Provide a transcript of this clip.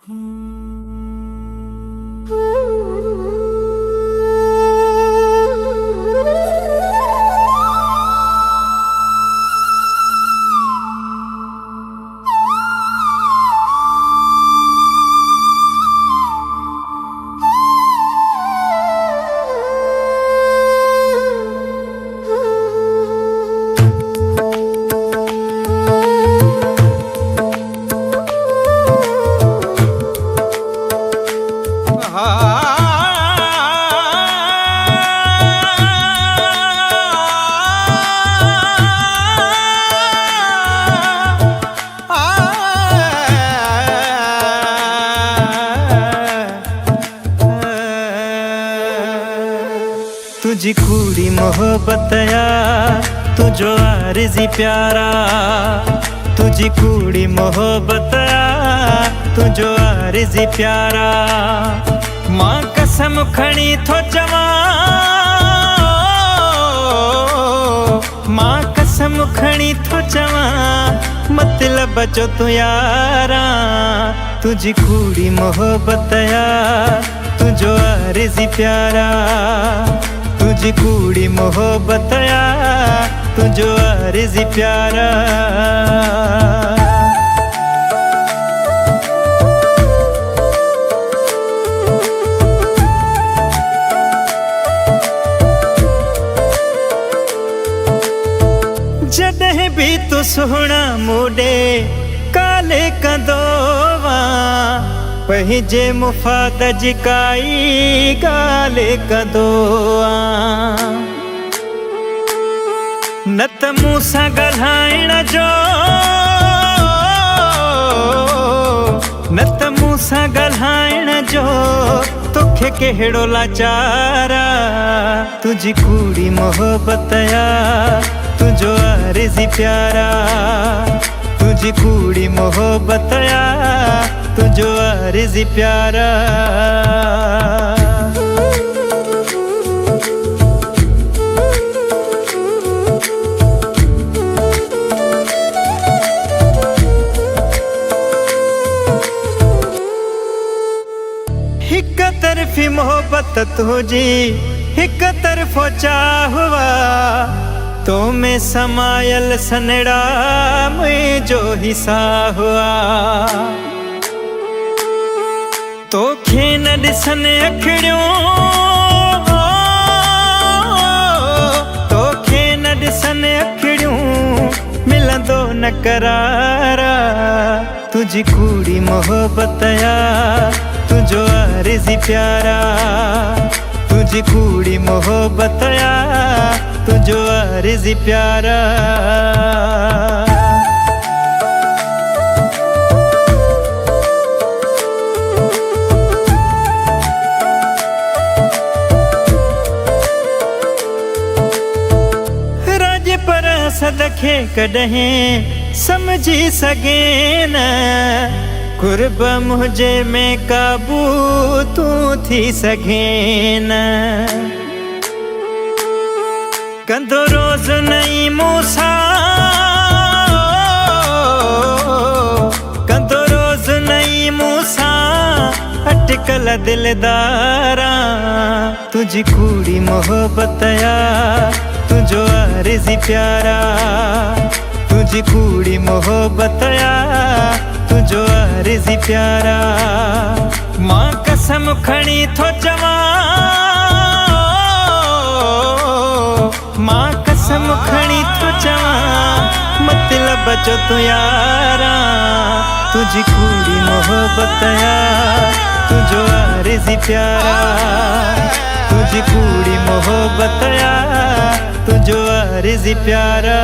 तुझी कूड़ी मोहब्बतया तुझो आरज़ी प्यारा, तुझी कूड़ी मोहब्बतया तुझो आरज़ी प्यारा। मां कसम खणी थो चवां, मां कसम खणी थो चवां, मतलब जो तू यारा। तुझी कूड़ी मोहब्बतया तुझो आरज़ी प्यारा, तुझी कूड़ी मोहब्बतया तुझो आरज़ी प्यारा। जॾहिं भी तू सुहिणा मूडे काले कंदोवा, पंहिंजे मुफ़ाद जी काई ॻाल्हि कंदो आं। न त मूं सां ॻाल्हाइण जो, न त मूं सां ॻाल्हाइण जो तोखे कहिड़ो लाचारा। तुझी कूड़ी मोहब्बतया तुझो आरज़ी प्यारा, तुझी कूड़ी मोहब्बतया तुझो आरज़ी प्यारा। हिक तरफ़ी मोहब्बत तुझी हिक तरफ़ो चाहवा, तो में समायल सनड़ा मुझो हिस्सा हुआ। तोखे न ॾिसन अखिड़ियूं, तोखे न ॾिसन अखिड़ियूं मिलंदो न करारा। तुझी कूड़ी मोहब्बतया तुझो आरज़ी प्यारा, तुझी कूड़ी मोहब्बतया तुझो आरज़ी प्यारा। राज पर सदखे कॾहिं समझी सघे न, कुर्ब मुझे में काबू तू थी सघे न। कंदो रोज़ नई मूसा, कंदो रोज़ नई मूसा अटकल दिलदारा। तुझी कूड़ी मोहब्बतया तुझो आरज़ी प्यारा, तुझी कूड़ी मोहब्बतया तुझो आरज़ी प्यारा। मां कसम खणी थो चवां, मां कसम खणी थो चवां, मतलब जो तू यारा। तुझी कूड़ी मोहब्बतया तुझो आरज़ी प्यारा, तुझी कूड़ी मोहब्बतया तुझो आरज़ी प्यारा।